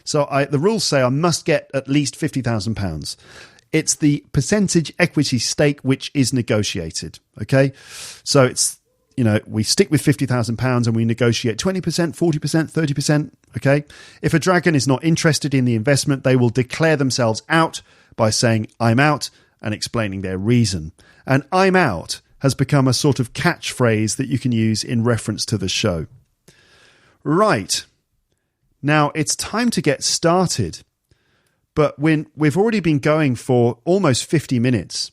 So the rules say I must get at least £50,000. It's the percentage equity stake which is negotiated. Okay. So it's, we stick with £50,000 and we negotiate 20%, 40%, 30%. Okay. If a dragon is not interested in the investment, they will declare themselves out by saying, I'm out, and explaining their reason. And I'm out has become a sort of catchphrase that you can use in reference to the show. Right. Now it's time to get started. But we've already been going for almost 50 minutes.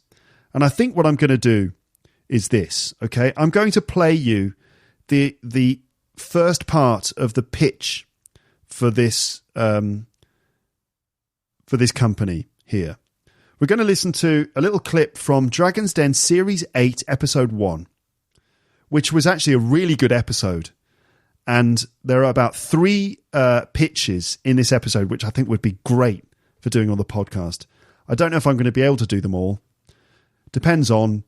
And I think what I'm going to do is this, okay? I'm going to play you the first part of the pitch for this company here. We're going to listen to a little clip from Dragon's Den Series 8, Episode 1, which was actually a really good episode. And there are about 3 pitches in this episode, which I think would be great for doing on the podcast. I don't know if I'm going to be able to do them all. Depends on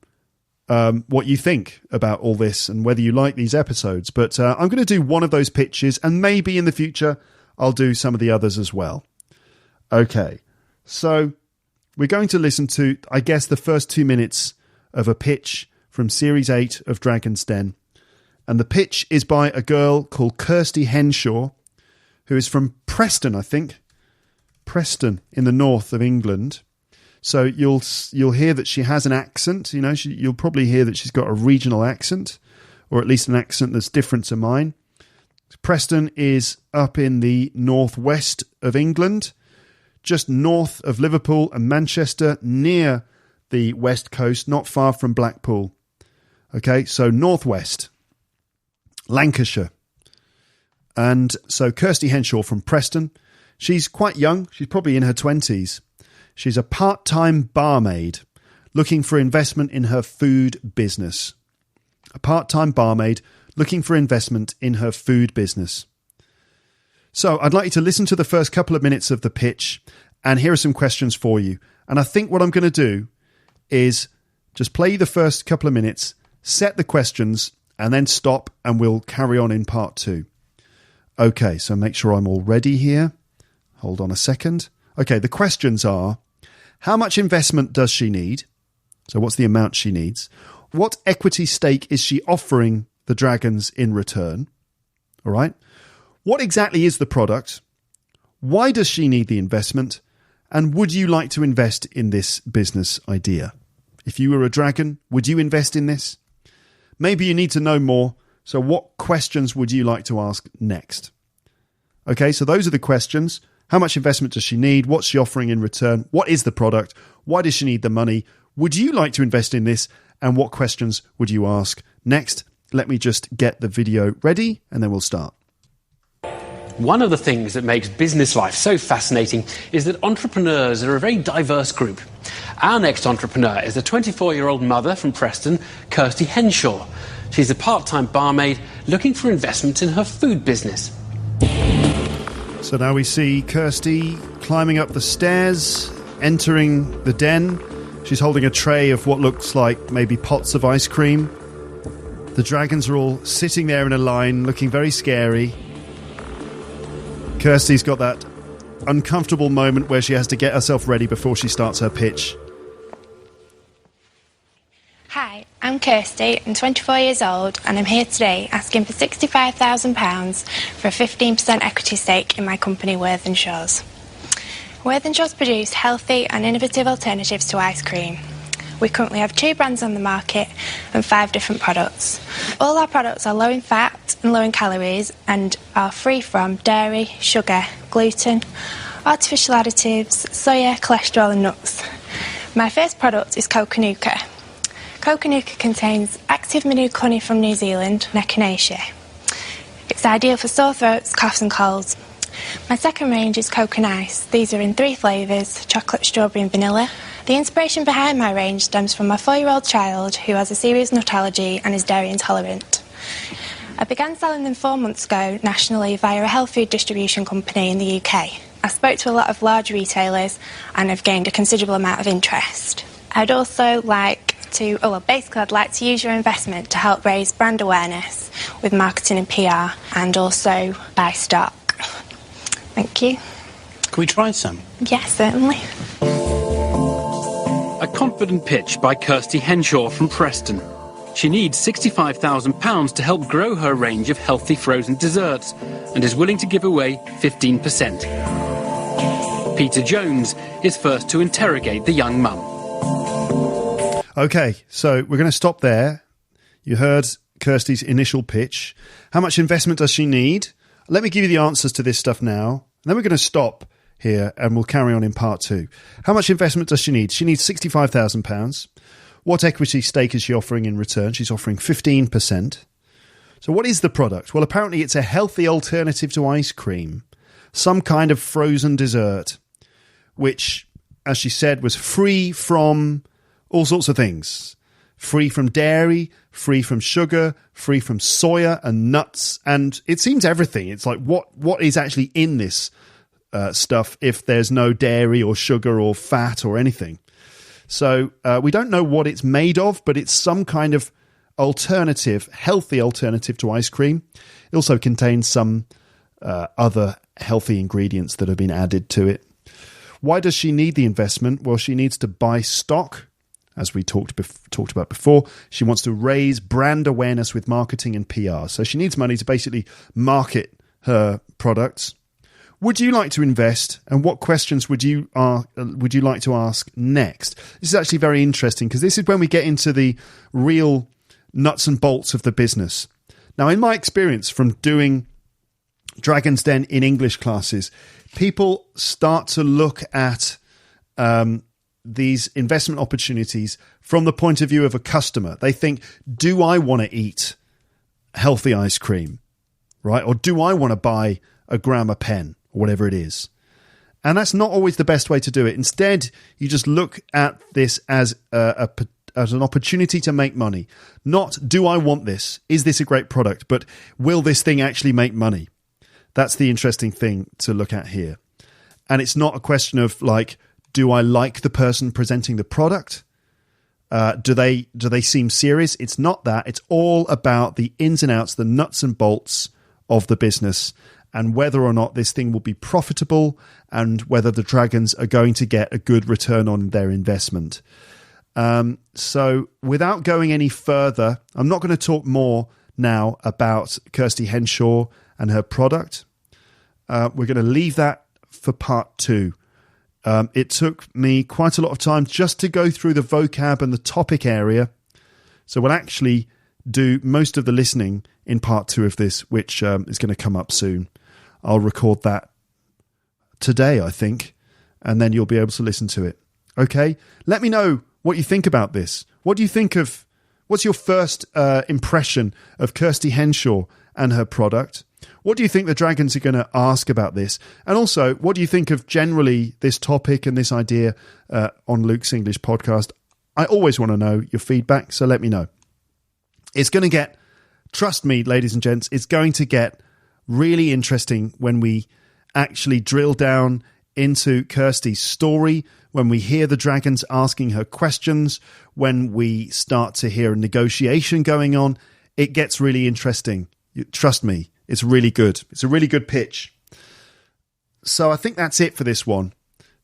what you think about all this and whether you like these episodes. But I'm going to do one of those pitches, and maybe in the future I'll do some of the others as well. Okay, so we're going to listen to, I guess, the first 2 minutes of a pitch from Series 8 of Dragon's Den. And the pitch is by a girl called Kirsty Henshaw, who is from Preston, I think. Preston in the north of England. So you'll hear that she has an accent. You'll probably hear that she's got a regional accent, or at least an accent that's different to mine. Preston is up in the northwest of England, just north of Liverpool and Manchester, near the west coast, not far from Blackpool. Okay, so northwest, Lancashire. And so Kirsty Henshaw from Preston, she's quite young. She's probably in her 20s. She's a part-time barmaid looking for investment in her food business. A part-time barmaid looking for investment in her food business. So I'd like you to listen to the first couple of minutes of the pitch, and here are some questions for you. And I think what I'm going to do is just play the first couple of minutes, set the questions, and then stop, and we'll carry on in part 2. Okay, so make sure I'm all ready here. Hold on a second. Okay, the questions are, how much investment does she need? So what's the amount she needs? What equity stake is she offering the Dragons in return? All right. What exactly is the product? Why does she need the investment? And would you like to invest in this business idea? If you were a dragon, would you invest in this? Maybe you need to know more. So what questions would you like to ask next? Okay, so those are the questions. How much investment does she need? What's she offering in return? What is the product? Why does she need the money? Would you like to invest in this? And what questions would you ask next? Let me just get the video ready and then we'll start. One of the things that makes business life so fascinating is that entrepreneurs are a very diverse group. Our next entrepreneur is a 24-year-old mother from Preston, Kirsty Henshaw. She's a part-time barmaid looking for investment in her food business. So now we see Kirsty climbing up the stairs, entering the den. She's holding a tray of what looks like maybe pots of ice cream. The dragons are all sitting there in a line, looking very scary. Kirsty's got that uncomfortable moment where she has to get herself ready before she starts her pitch. Hi, I'm Kirsty, I'm 24 years old, and I'm here today asking for £65,000 for a 15% equity stake in my company Worthenshaw's. Worthenshaw's produce healthy and innovative alternatives to ice cream. We currently have 2 brands on the market and 5 different products. All our products are low in fat and low in calories and are free from dairy, sugar, gluten, artificial additives, soya, cholesterol and nuts. My first product is Coconuca. Coconuca contains active manuka honey from New Zealand and echinacea. It's ideal for sore throats, coughs and colds. My second range is Coke and Ice. These are in 3 flavours, chocolate, strawberry and vanilla. The inspiration behind my range stems from my 4-year-old child who has a serious nut allergy and is dairy intolerant. I began selling them 4 months ago nationally via a health food distribution company in the UK. I spoke to a lot of large retailers and have gained a considerable amount of interest. I'd also like to, I'd like to use your investment to help raise brand awareness with marketing and PR and also buy stock. Thank you. Can we try some? Yes, certainly. A confident pitch by Kirsty Henshaw from Preston. She needs £65,000 to help grow her range of healthy frozen desserts and is willing to give away 15%. Peter Jones is first to interrogate the young mum. Okay, so we're going to stop there. You heard Kirsty's initial pitch. How much investment does she need? Let me give you the answers to this stuff now. And then we're going to stop here and we'll carry on in part 2. How much investment does she need? She needs £65,000. What equity stake is she offering in return? She's offering 15%. So what is the product? Well, apparently it's a healthy alternative to ice cream. Some kind of frozen dessert, which, as she said, was free from all sorts of things. Free from dairy, free from sugar, free from soya and nuts. And it seems everything. It's like, what is actually in this stuff if there's no dairy or sugar or fat or anything? So we don't know what it's made of, but it's some kind of alternative, healthy alternative to ice cream. It also contains some other healthy ingredients that have been added to it. Why does she need the investment? Well, she needs to buy stock. As we talked about before, she wants to raise brand awareness with marketing and PR. So she needs money to basically market her products. would you like to invest, and what questions would you like to ask next? This is actually very interesting because this is when we get into the real nuts and bolts of the business. Now, in my experience from doing Dragon's Den in English classes, people start to look at these investment opportunities from the point of view of a customer. They think, do I want to eat healthy ice cream, right? Or do I want to buy a grammar pen, or whatever it is? And that's not always the best way to do it. Instead, you just look at this as an opportunity to make money. Not, do I want this? Is this a great product? But will this thing actually make money? That's the interesting thing to look at here. And it's not a question of like, do I like the person presenting the product? Do they seem serious? It's not that. It's all about the ins and outs, the nuts and bolts of the business, and whether or not this thing will be profitable, and whether the Dragons are going to get a good return on their investment. So without going any further, I'm not going to talk more now about Kirsty Henshaw and her product. We're going to leave that for part 2. It took me quite a lot of time just to go through the vocab and the topic area. So we'll actually do most of the listening in part 2 of this, which is going to come up soon. I'll record that today, I think, and then you'll be able to listen to it. Okay? Let me know what you think about this. What do you think of, what's your first impression of Kirsty Henshaw and her product? What do you think the Dragons are going to ask about this? And also, what do you think of generally this topic and this idea on Luke's English podcast? I always want to know your feedback, so let me know. It's going to get, trust me, ladies and gents, it's going to get really interesting when we actually drill down into Kirsty's story, when we hear the Dragons asking her questions, when we start to hear a negotiation going on. It gets really interesting. Trust me, it's really good. It's a really good pitch. So I think that's it for this one.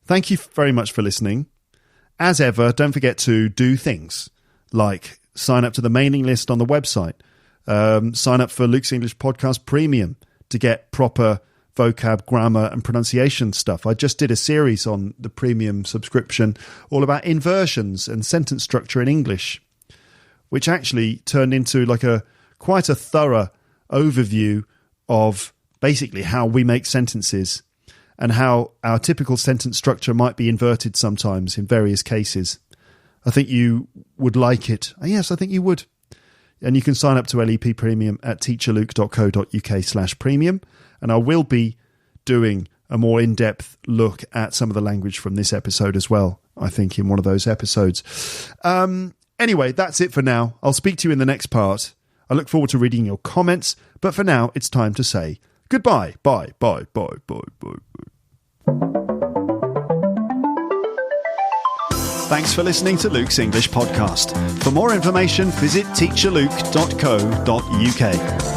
Thank you very much for listening. As ever, don't forget to do things like sign up to the mailing list on the website, sign up for Luke's English Podcast Premium to get proper vocab, grammar and pronunciation stuff. I just did a series on the premium subscription all about inversions and sentence structure in English, which actually turned into like quite a thorough overview of basically how we make sentences and how our typical sentence structure might be inverted sometimes in various cases. I think you would like it. Yes, I think you would. And you can sign up to LEP Premium at teacherluke.co.uk/premium. And I will be doing a more in-depth look at some of the language from this episode as well, I think, in one of those episodes. Anyway, that's it for now. I'll speak to you in the next part. I look forward to reading your comments, but for now, it's time to say goodbye. Bye, bye, bye, bye, bye, bye. Thanks for listening to Luke's English Podcast. For more information, visit teacherluke.co.uk.